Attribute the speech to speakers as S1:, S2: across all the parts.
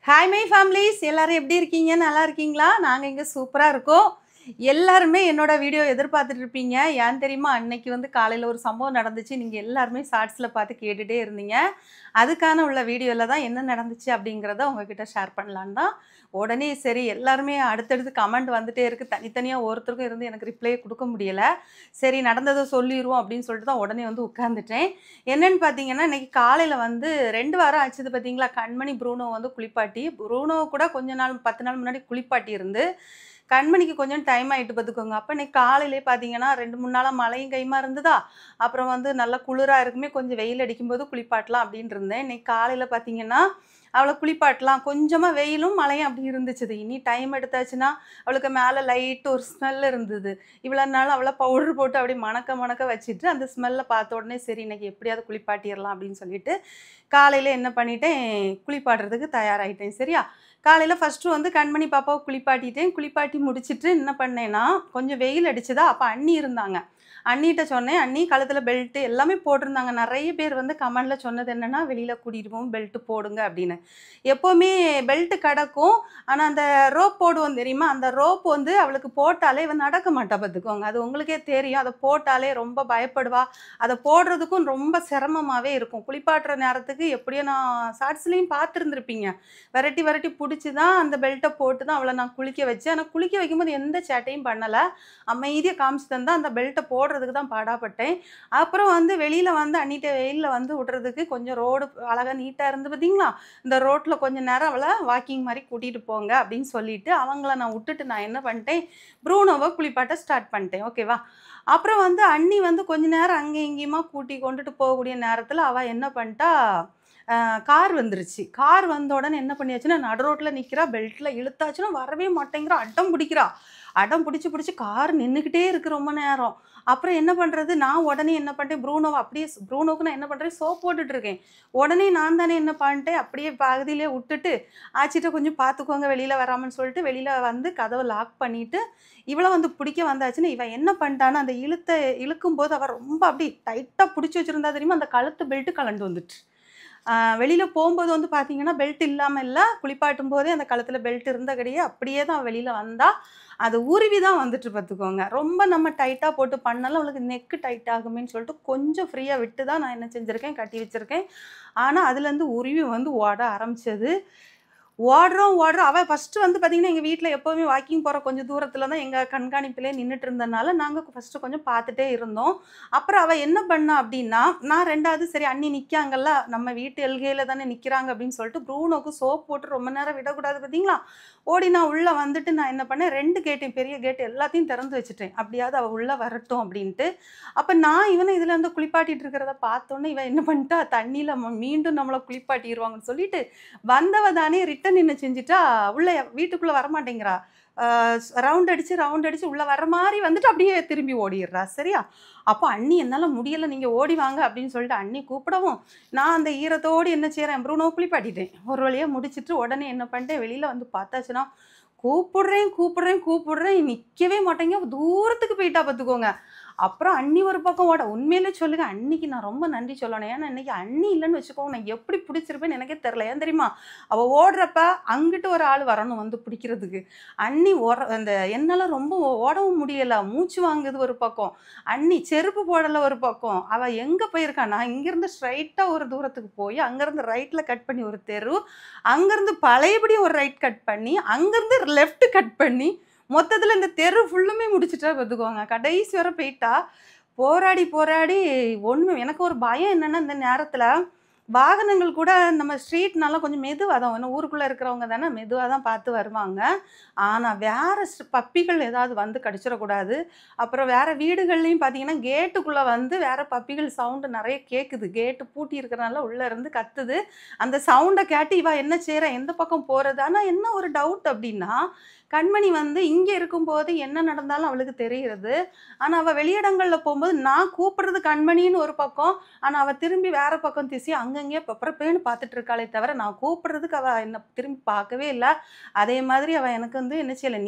S1: Hi my families எல்லாரும் எப்படி இருக்கீங்க? நல்லா இருக்கீங்களா? நாங்கள் இங்கே சூப்பராக இருக்கோம். எல்லாருமே என்னோட வீடியோ எதிர்பார்த்துட்டு இருப்பீங்க. ஏன் தெரியுமா? அன்னைக்கு வந்து காலையில் ஒரு சம்பவம் நடந்துச்சு. நீங்கள் எல்லாருமே ஷார்ட்ஸில் பார்த்து கேட்டுகிட்டே இருந்தீங்க. அதுக்கான உள்ள வீடியோவில் தான் என்ன நடந்துச்சு அப்படிங்கிறத உங்ககிட்ட ஷேர் பண்ணலான்னு தான். உடனே சரி எல்லாருமே அடுத்தடுத்து கமெண்ட் வந்துட்டே இருக்குது. தனித்தனியாக ஒருத்தருக்கும் இருந்து எனக்கு ரிப்ளை கொடுக்க முடியலை. சரி நடந்ததை சொல்லிடுவோம் அப்படின்னு சொல்லிட்டு தான் உடனே வந்து உட்காந்துட்டேன். என்னன்னு பார்த்தீங்கன்னா, இன்னைக்கு காலையில் வந்து 2 வாரம் ஆச்சுது பார்த்தீங்களா? கண்மணி ப்ரூனோ வந்து குளிப்பாட்டி, ப்ரூனோ கூட கொஞ்ச நாள் 10 நாள் முன்னாடி குளிப்பாட்டி இருந்து கண்மணிக்கு கொஞ்சம் டைம் ஆகிட்டு பார்த்துக்கோங்க. அப்போ இன்னைக்கு காலையிலே பார்த்தீங்கன்னா 2 3 நாளாக மழையும் கைமா இருந்ததா, அப்புறம் வந்து நல்லா குளிராக இருக்குமே கொஞ்சம் வெயில் அடிக்கும்போது குளிப்பாட்டலாம் அப்படின்னு இருந்தேன். இன்னைக்கு காலையில் பார்த்தீங்கன்னா அவளை குளிப்பாட்டலாம், கொஞ்சமாக வெயிலும் மழையும் அப்படி இருந்துச்சு. இனி டைம் எடுத்தாச்சுன்னா அவளுக்கு மேலே லைட்டு ஒரு ஸ்மெல் இருந்தது. இவ்வளோ நாள் அவளை பவுடர் போட்டு அப்படியே மணக்க மணக்க வச்சுட்டு அந்த ஸ்மெல்லை பார்த்த உடனே சரி இன்னைக்கு எப்படியாவது குளிப்பாட்டிடலாம் அப்படின்னு சொல்லிட்டு காலையில் என்ன பண்ணிட்டேன், குளிப்பாடுறதுக்கு தயாராகிட்டேன். சரியா? காலையில் ஃபஸ்ட்டு வந்து கண்மணி பாப்பாவை குளிப்பாட்டிட்டேன். குளிப்பாட்டி முடிச்சுட்டு என்ன பண்ணேன்னா, கொஞ்சம் வெயில் அடிச்சுதா, அப்போ அண்ணி இருந்தாங்க. அண்ணிகிட்ட சொன்னேன், அண்ணி கழுத்தில் பெல்ட்டு எல்லாமே போட்டிருந்தாங்க. நிறைய பேர் வந்து கமெண்டில் சொன்னது என்னென்னா, வெளியில் கூட்டிகிட்டு போகும் பெல்ட்டு போடுங்க அப்படின்னு. எப்போவுமே பெல்ட்டு கிடக்கும், ஆனால் அந்த ரோப் போடுவோம் தெரியுமா? அந்த ரோப் வந்து அவளுக்கு போட்டாலே இவன் நடக்க மாட்டா பார்த்துக்கோங்க. அது உங்களுக்கே தெரியும். அதை போட்டாலே ரொம்ப பயப்படுவா. அதை போடுறதுக்கும் ரொம்ப சிரமமாகவே இருக்கும். குளிப்பாட்டுற நேரத்துக்கு எப்படியோ நான் ஷார்ட்ஸ்லேயும் பார்த்துருந்துருப்பீங்க. விரட்டி விரட்டி பிடிச்சி தான் அந்த பெல்ட்டை போட்டு தான் அவளை நான் குளிக்க வச்சேன். ஆனால் குளிக்க வைக்கும்போது எந்த சேட்டையும் பண்ணலை. அமைதியாக காமிச்சு தந்தா அந்த பெல்ட்டை போடுறதுக்கு தான் பாடாப்பட்டேன். அப்புறம் வந்து வெளியில் வந்து அண்ணிட்ட வெயிலில் வந்து விட்றதுக்கு கொஞ்சம் ரோடு அழகாக நீட்டாக இருந்து பார்த்தீங்களா? இந்த ரோட்டில் கொஞ்சம் நேரம் அவளை வாக்கிங் மாதிரி கூட்டிகிட்டு போங்க அப்படின்னு சொல்லிட்டு அவங்கள நான் விட்டுட்டு நான் என்ன பண்ணிட்டேன், ப்ரூனோவை குளிப்பாட்ட ஸ்டார்ட் பண்ணிட்டேன். ஓகேவா? அப்புறம் வந்து அண்ணி வந்து கொஞ்ச நேரம் அங்கே இங்கேயுமா கூட்டி கொண்டுட்டு போகக்கூடிய நேரத்தில் அவள் என்ன பண்ணிட்டா, கார் வந்துருச்சு. கார் வந்த உடனே என்ன பண்ணியாச்சுன்னா, நடு ரோட்டில் நிற்கிறா, பெல்ட்டில் இழுத்தாச்சுன்னா வரவே மாட்டேங்கிறா, அடம் பிடிக்கிறா. அடம் பிடிச்சி கார் நின்றுக்கிட்டே இருக்குது ரொம்ப நேரம். அப்புறம் என்ன பண்ணுறது, நான் உடனே என்ன பண்ணிட்டேன், ப்ரூனோவை அப்படியே ப்ரூனோவுக்கு நான் என்ன பண்ணுறேன், சோப் போட்டுட்ருக்கேன். உடனே நான் தானே என்ன பண்ணிட்டேன், அப்படியே பகுதியிலே விட்டுட்டு ஆச்சிட்ட கொஞ்சம் பார்த்துக்கோங்க வெளியில் வராமன்னு சொல்லிட்டு வெளியில் வந்து கதவை லாக் பண்ணிவிட்டு இவளை வந்து பிடிக்க வந்தாச்சுன்னு இவன் என்ன பண்ணிட்டான்னா, அந்த இழுக்கும்போது அவள் ரொம்ப அப்படி டைட்டாக பிடிச்சி வச்சுருந்தா தெரியுமா, அந்த கழுத்து பெல்ட்டு கலண்டு வந்துட்டு. வெளியில் போகும்போது வந்து பார்த்தீங்கன்னா பெல்ட் இல்லாமல் இல்லை, குளிப்பாட்டும் போதே அந்த கழுத்தில் பெல்ட் இருந்தபடியே அப்படியே தான் வெளியில் வந்தால் அது உருவி தான் வந்துட்டு பார்த்துக்கோங்க. ரொம்ப நம்ம டைட்டாக போட்டு பண்ணாலும் அவளுக்கு நெக்கு டைட் ஆகுமேன்னு சொல்லிட்டு கொஞ்சம் ஃப்ரீயாக விட்டு தான் நான் என்ன செஞ்சுருக்கேன், கட்டி வச்சுருக்கேன். ஆனால் அதுலேருந்து உருவி வந்து ஓட ஆரம்பித்தது. ஓடுறோம். அவள் ஃபஸ்ட்டு வந்து பார்த்திங்கன்னா, எங்கள் வீட்டில் எப்போவுமே வாக்கிங் போகிற கொஞ்சம் தூரத்தில் தான் எங்கள் கண்காணிப்பிலே நின்றுட்டு இருந்தனால நாங்கள் ஃபஸ்ட்டு கொஞ்சம் பார்த்துட்டே இருந்தோம். அப்புறம் அவள் என்ன பண்ணா அப்படின்னா, நான் 2வது சரி அண்ணி நிற்காங்கல்ல, நம்ம வீட்டு எல்கையில் தானே நிற்கிறாங்க அப்படின்னு சொல்லிட்டு ப்ரூனோக்கு சோப் போட்டு ரொம்ப நேரம் விடக்கூடாது பார்த்தீங்களா? ஓடி நான் உள்ளே வந்துட்டு நான் என்ன பண்ணேன், 2 கேட்டையும் பெரிய கேட்டு எல்லாத்தையும் திறந்து வச்சுட்டேன். அப்படியாவது அவள் உள்ளே வரட்டும் அப்படின்ட்டு. அப்போ நான் இவனை இதில் வந்து குளிப்பாட்டிகிட்டு இருக்கிறத பார்த்தோன்னே இவன் என்ன பண்ணிட்டா, தண்ணியில் மீண்டும் நம்மளை குளிப்பாட்டிடுவாங்கன்னு சொல்லிட்டு வந்தவ தானே ரிட்டன் என்ன செஞ்சுட்டா, உள்ளே வீட்டுக்குள்ளே வரமாட்டேங்கிறா. ரவுண்ட் அடித்து உள்ளே வர மாதிரி வந்துட்டு அப்படியே திரும்பி ஓடிடுறா. சரியா? அப்போ அண்ணி என்னால் முடியலை, நீங்கள் ஓடி வாங்க அப்படின்னு சொல்லிட்டு அண்ணி கூப்பிடவும் நான் அந்த ஈரத்தோடு என்ன செய்கிறேன், ப்ரூனோவை குளிப்பாட்டிட்டேன். ஒரு வழியாக முடிச்சுட்டு உடனே என்ன பண்ணிட்டேன், வெளியில் வந்து பார்த்தாச்சுன்னா கூப்பிடுறேன் நிற்கவே மாட்டேங்க, தூரத்துக்கு போயிட்டா பார்த்துக்கோங்க. அப்புறம் அண்ணி ஒரு பக்கம் ஓட. உண்மையிலே சொல்லுங்க, அண்ணிக்கு நான் ரொம்ப நன்றி சொல்லணும். ஏன்னா இன்னைக்கு அண்ணி இல்லைன்னு வச்சுக்கோங்க, நான் எப்படி பிடிச்சிருப்பேன்னு எனக்கே தெரில. ஏன் தெரியுமா? அவள் ஓடுறப்ப அங்கிட்டு ஒரு ஆள் வரணும் வந்து பிடிக்கிறதுக்கு. அண்ணி அந்த என்னால் ரொம்ப ஓடவும் முடியலை, மூச்சு வாங்குது ஒரு பக்கம். அண்ணி செருப்பு போடலை ஒரு பக்கம். அவள் எங்கே போயிருக்கா, நான் இங்கேருந்து ஸ்ட்ரைட்டாக ஒரு தூரத்துக்கு போய் அங்கேருந்து ரைட்டில் கட் பண்ணி ஒரு தெரு, அங்கேருந்து பழையபடி ஒரு ரைட் கட் பண்ணி, அங்கேருந்து லெஃப்ட் கட் பண்ணி மொத்தத்தில் இந்த தெரு ஃபுல்லுமே முடிச்சுட்டா பார்த்துக்கோங்க. கடைசி வரை போயிட்டா. போராடி ஒன்று எனக்கு ஒரு பயம் என்னென்னா, இந்த நேரத்தில் வாகனங்கள் கூட நம்ம ஸ்ட்ரீட்னால கொஞ்சம் மெதுவாக தான், இன்னும் ஊருக்குள்ளே இருக்கிறவங்க தானே மெதுவாக தான் பார்த்து வருவாங்க. ஆனால் வேறு பப்பிகள் ஏதாவது வந்து கடிச்சிடக்கூடாது. அப்புறம் வேறு வீடுகள்லையும் பார்த்தீங்கன்னா கேட்டுக்குள்ளே வந்து வேறு பப்பிகள் சவுண்டு நிறைய கேட்குது. கேட்டு பூட்டி இருக்கிறனால உள்ளே இருந்து கத்துது. அந்த சவுண்டை கேட்டு இவள் என்ன செய்கிறா, எந்த பக்கம் போகிறது. ஆனால் என்ன ஒரு டவுட் அப்படின்னா, கண்மணி வந்து இங்கே இருக்கும்போது என்ன நடந்தாலும் அவளுக்கு தெரிகிறது. ஆனால் அவள் வெளியிடங்களில் போகும்போது நான் கூப்பிட்றது கண்மணின்னு ஒரு பக்கம், ஆனால் அவள் திரும்பி வேறு பக்கம் திசை அங்கங்கே பெப்பரப்பேன்னு பார்த்துட்டு இருக்காளே தவிர நான் கூப்பிட்றதுக்கு அவள் என்னை திரும்பி பார்க்கவே இல்லை. அதே மாதிரி அவள் எனக்கு வந்து என்ன செய்யலை,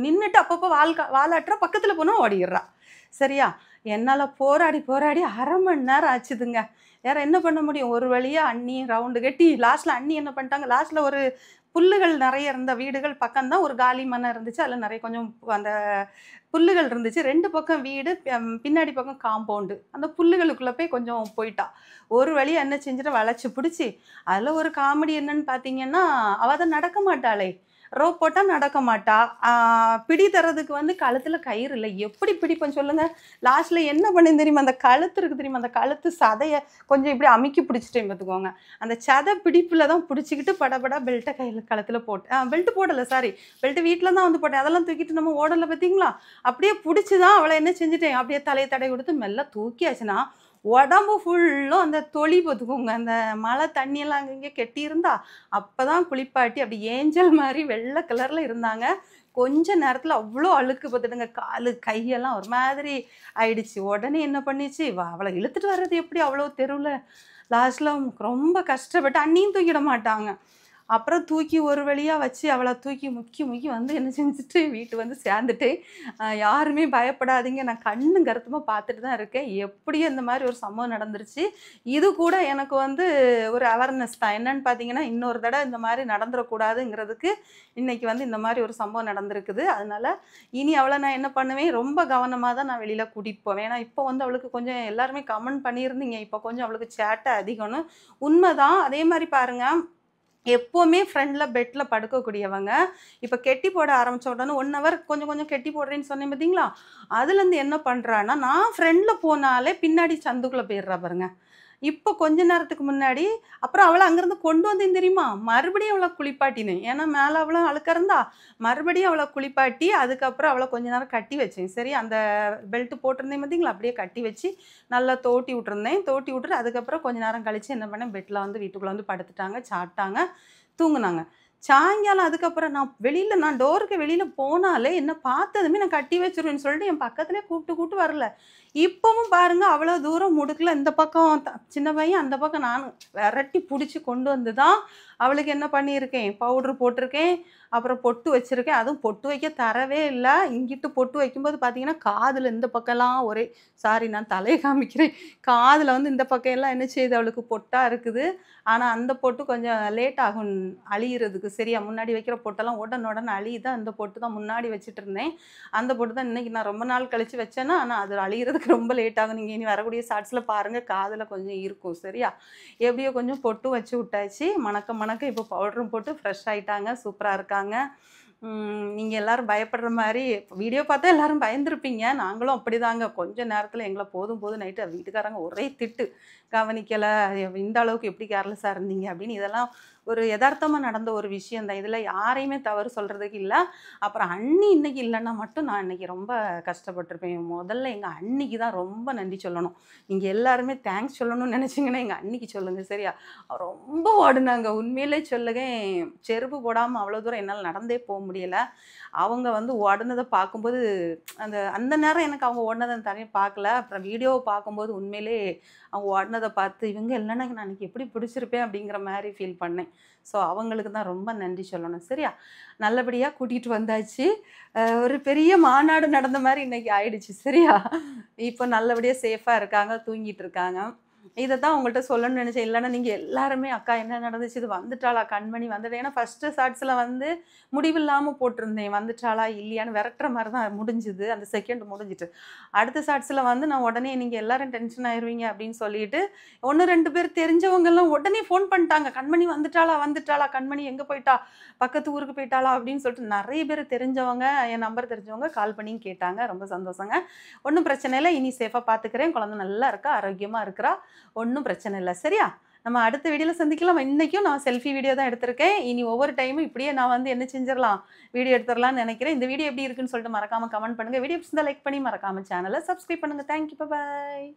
S1: நின்றுட்டு அப்பப்போ வாலாட்டுற பக்கத்தில் போனால் ஓடிடுறா. சரியா? என்னால் போராடி அரை மணி நேரம் ஆச்சுதுங்க. வேறு என்ன பண்ண முடியும்? ஒரு வழியாக அண்ணி ரவுண்டு கட்டி லாஸ்ட்டில் அண்ணி என்ன பண்ணிட்டாங்க, லாஸ்ட்டில் ஒரு புல்லுகள் நெறைய இருந்த வீடுகள் பக்கம் தான் ஒரு காலி மனை இருந்துச்சு. அதில நெறைய கொஞ்சம் அந்த புல்லுகள் இருந்துச்சு. 2 பக்கம் வீடு, பின்னாடி பக்கம் காம்பவுண்டு. அந்த புல்லுகளுக்குள்ள போய் கொஞ்சம் போயிட்டா. ஒரு வழியா என்ன செஞ்சுட்டா, வளைச்சு புடிச்சு, அதில ஒரு காமெடி என்னன்னு பார்த்தீங்கன்னா, அவ தான் நடக்க மாட்டாளே! ரோப் போட்டா நடக்க மாட்டா. பிடி தர்றதுக்கு வந்து கழுத்துல கயிறு இல்ல. எப்படி பிடிப்பேன் சொல்லுங்க? லாஸ்ட்ல என்ன பண்ணேன் தெரியுமா? அந்த கழுத்து இருக்கு தெரியுமா? அந்த கழுத்து சதைய கொஞ்சம் இப்படி அமுக்கி பிடிச்சுட்டேன் பார்த்துக்கோங்க. அந்த சதை பிடிப்புல தான் பிடிச்சுக்கிட்டு படபடா பெல்ட்ட கையில கழுத்துல போட்டேன். பெல்ட் போடல சாரி. பெல்ட் வீட்ல தான் வந்து போட்டேன். அதெல்லாம் தூக்கிட்டு நம்ம ஓடல பார்த்தீங்களா? அப்படியே புடிச்சு தான் அவள என்ன செஞ்சுட்டேன், அப்படியே தலைய தடவி கொடுத்து மெல்ல தூக்கியாச்சுன்னா, உடம்பு ஃபுல்லும் அந்த தொளி பார்த்துக்கோங்க. அந்த மழை தண்ணியெல்லாம் அங்கங்கே கெட்டியிருந்தா, அப்பதான் குளிப்பாட்டி அப்படி ஏஞ்சல் மாரி வெள்ள கலர்ல இருந்தாங்க. கொஞ்ச நேரத்துல அவ்ளோ அழுக்கு பார்த்துடுங்க. காலு, கையெல்லாம் ஒரு மாதிரி ஆயிடுச்சு. உடனே என்ன பண்ணிச்சு, அவள இழுத்துட்டு வர்றது எப்படி அவ்வளோ தெருவுல? லாஸ்ட்ல ரொம்ப கஷ்டப்பட்டு அண்ணியும் தூக்கிட மாட்டாங்க. அப்புறம் தூக்கி ஒரு வழியா வச்சு அவள தூக்கி முக்கி முக்கி வந்து என்ன செஞ்சுட்டு வீட்டு வந்து சேர்ந்துட்டேன். யாருமே பயப்படாதீங்க. நான் கண்ணும் கருத்துமா பார்த்துட்டு தான் இருக்கேன். எப்படியும் இந்த மாரி ஒரு சம்பவம் நடந்துருச்சு. இது கூட எனக்கு வந்து ஒரு அவேர்னஸ் தான். என்னன்னு பார்த்தீங்கன்னா, இன்னொரு தடவ இந்த மாரி நடந்துறக்கூடாதுங்கிறதுக்கு இன்னைக்கு வந்து இந்த மாரி ஒரு சம்பவம் நடந்திருக்குது. அதனால இனி அவள நான் என்ன பண்ணுவேன், ரொம்ப கவனமா தான் நான் வெளியில கூட்டிட்டு போவேன். ஏன்னா, இப்போ வந்து அவளுக்கு கொஞ்சம் எல்லாருமே கமெண்ட் பண்ணியிருந்தீங்க. இப்போ கொஞ்சம் அவளுக்கு சேட்டை அதிகம்னு. உண்மதான். அதே மாரி பாருங்க, எப்பவுமே ஃப்ரண்ட்ல பெட்ல படுக்கக்கூடியவங்க, இப்ப கெட்டி போட ஆரம்பிச்ச உடனே 1 ஹவர் கொஞ்சம் கொஞ்சம் கெட்டி போடுறேன்னு சொன்னேன் பார்த்தீங்களா? அதுலேருந்து என்ன பண்றான்னா, நான் ஃப்ரண்ட்ல போனாலே பின்னாடி சந்துக்குள்ள போயிடுறா பாருங்க. இப்போ கொஞ்ச நேரத்துக்கு முன்னாடி, அப்புறம் அவள அங்கேருந்து கொண்டு வந்தேன் தெரியுமா? மறுபடியும் அவள குளிப்பாட்டினேன். ஏன்னா மேல அவளும் அழுக்கா இருந்தா, மறுபடியும் அவள குளிப்பாட்டி, அதுக்கப்புறம் அவள கொஞ்ச நேரம் கட்டி வச்சேன். சரி, அந்த பெல்ட் போட்டிருந்தேன் பார்த்தீங்களா? அப்படியே கட்டி வச்சு, நல்லா தோட்டி விட்டுருந்தேன். தோட்டி விட்டுட்டு அதுக்கப்புறம் கொஞ்ச நேரம் கழிச்சு என்ன பண்ணேன், பெட்ல வந்து வீட்டுக்குள்ள வந்து படுத்துட்டாங்க, சாப்பிட்டாங்க, தூங்குனாங்க. சாயங்காலம் அதுக்கப்புறம் நான் டோருக்கு வெளியில போனாலே, என்ன பார்த்ததுமே நான் கட்டி வச்சுருவேன்னு சொல்லிட்டு என் பக்கத்திலேயே கூப்பிட்டு கூப்பிட்டு வரல. இப்பவும் பாருங்க அவ்வளோ தூரம் முடுக்குல இந்த பக்கம் சின்ன பையன், அந்த பக்கம் நானும் விரட்டி புடிச்சு கொண்டு வந்து தான் அவளுக்கு என்ன பண்ணியிருக்கேன், பவுடர் போட்டிருக்கேன், அப்புறம் பொட்டு வச்சிருக்கேன். அதுவும் பொட்டு வைக்க தரவே இல்ல. இங்கிட்டு பொட்டு வைக்கும்போது பார்த்தீங்கன்னா, காதுல இந்த பக்கம்லாம் ஒரே சாரி நான் தலைய காமிக்கிறேன். காதுல வந்து இந்த பக்கம் எல்லாம் என்ன செய்யுது, அவளுக்கு பொட்டா இருக்குது. ஆனா அந்த பொட்டு கொஞ்சம் லேட் ஆகும் அழியிறதுக்கு. சரியா, முன்னாடி வைக்கிற பொட்டெல்லாம் உடனே அழியுது. அந்த பொட்டு தான் முன்னாடி வச்சுட்டு இருந்தேன். அந்த பொட்டு தான் இன்னைக்கு நான் ரொம்ப நாள் கழிச்சு வச்சேன்னா, ஆனா அது அழியிறதுக்கு ரொம்ப லேட் ஆகும். நீங்க இனி வரக்கூடிய ஷார்ட்ஸ்ல பாருங்க, காதுல கொஞ்சம் இருக்கும். சரியா, எப்படியோ கொஞ்சம் பொட்டும் வச்சு விட்டாச்சு. மணக்க மணக்க இப்போ பவுடரும் போட்டு ஃப்ரெஷ் ஆயிட்டாங்க. சூப்பரா இருக்காங்க. நீங்க எல்லாரும் பயப்படுற மாரி வீடியோ பார்த்தா எல்லாரும் பயந்துருப்பீங்க. நாங்களும் அப்படிதாங்க. கொஞ்ச நேரத்தில எங்கள போதும் போதும் நைட்டு வீட்டுக்காரங்க ஒரே திட்டு. கவனிக்கல, இந்த அளவுக்கு எப்படி கேர்லெஸ்ஸா இருந்தீங்க அப்படின்னு. இதெல்லாம் ஒரு எதார்த்தமா நடந்த ஒரு விஷயம் தான். இதில யாரையுமே தவறு சொல்றதுக்கு இல்ல. அப்புறம் அண்ணி இன்னைக்கு இல்லன்னா மட்டும் நான் இன்னைக்கு ரொம்ப கஷ்டப்பட்டுருப்பேன். முதல்ல எங்க அண்ணிக்கு தான் ரொம்ப நன்றி சொல்லணும். நீங்க எல்லாருமே தேங்க்ஸ் சொல்லணும்னு நெனச்சீங்கன்னா, எங்க அண்ணிக்கு சொல்லுங்க. சரியா? ரொம்ப ஓடுனாங்க. உண்மையிலே சொல்லுவேன், செருப்பு போடாம அவ்வளோ தூரம் என்னால நடந்தே முடியல. அவங்க வந்து ஓடுனத பார்க்கும்போது, அந்த அந்த நேரம் எனக்கு அவங்க ஓடுனத தனியா பார்க்கல. அப்புறம் வீடியோவ பார்க்கும்போது உண்மையிலே அவங்க ஓடுனத பார்த்து, இவங்க இல்லன்னா நான் அன்னைக்கு எப்படி பிடிச்சிருப்பேன் அப்படிங்கிற மாரி ஃபீல் பண்ணேன். ஸோ அவங்களுக்கு தான் ரொம்ப நன்றி சொல்லணும். சரியா? நல்லபடியா கூட்டிட்டு வந்தாச்சு. ஒரு பெரிய மாநாடு நடந்த மாரி இன்னைக்கு ஆயிடுச்சு. சரியா? இப்போ நல்லபடியா சேஃபா இருக்காங்க, தூங்கிட்டு இருக்காங்க. இத தான் உங்கள்ட்ட சொல்லணும்னு நெனச்சேன். இல்லன்னா நீங்க எல்லாருமே, "அக்கா என்ன நடந்துச்சு? இது வந்துட்டாளா? கண்மணி வந்துட்டா?" ஏன்னா ஃபர்ஸ்ட்டு ஷார்ட்ஸ்ல வந்து முடிவில்லாம போட்டிருந்தேன். வந்துட்டாளா? இல்லையான்னு விரட்டுற மாரி தான் முடிஞ்சுது. அந்த செகண்ட் முடிஞ்சுட்டு. அடுத்த ஷார்ட்ஸ்ல வந்து நான் உடனே நீங்க எல்லாரும் டென்ஷன் ஆயிருவீங்க அப்படின்னு சொல்லிட்டு, 1, 2 பேர் தெரிஞ்சவங்கலாம் உடனே ஃபோன் பண்ணிட்டாங்க. "கண்மணி வந்துட்டாளா? வந்துட்டாளா? கண்மணி எங்க போயிட்டா? பக்கத்து ஊருக்கு போயிட்டாளா?" அப்படின்னு சொல்லிட்டு நெறைய பேர் தெரிஞ்சவங்க, என் நம்பர் தெரிஞ்சவங்க கால் பண்ணி கேட்டாங்க. ரொம்ப சந்தோஷங்க. ஒண்ணும் பிரச்சனை இல்ல. இனி சேஃபா பார்த்துக்கிறேன். குழந்தை நல்லா இருக்கா, ஆரோக்கியமா இருக்கிறா. ஒண்ணும் பிரச்சனை இல்ல. சரியா? நம்ம அடுத்த வீடியோல சந்திக்கலாம். இன்னைக்கும் நான் செல்ஃபி வீடியோ தான் எடுத்திருக்கேன். இனி ஒவ்வொரு டைமும் இப்படியே நான் வந்து என்ன செஞ்சிரலாம், வீடியோ எடுத்துரலாம்னு நெனைக்கிறேன். இந்த வீடியோ எப்படி இருக்குன்னு சொல்லிட்டு மறக்காம கமெண்ட் பண்ணுங்க. வீடியோ பிடிச்சிருந்தா லைக் பண்ணி மறக்காம சேனல சப்ஸ்கிரைப் பண்ணுங்க. Thank you. பாய்.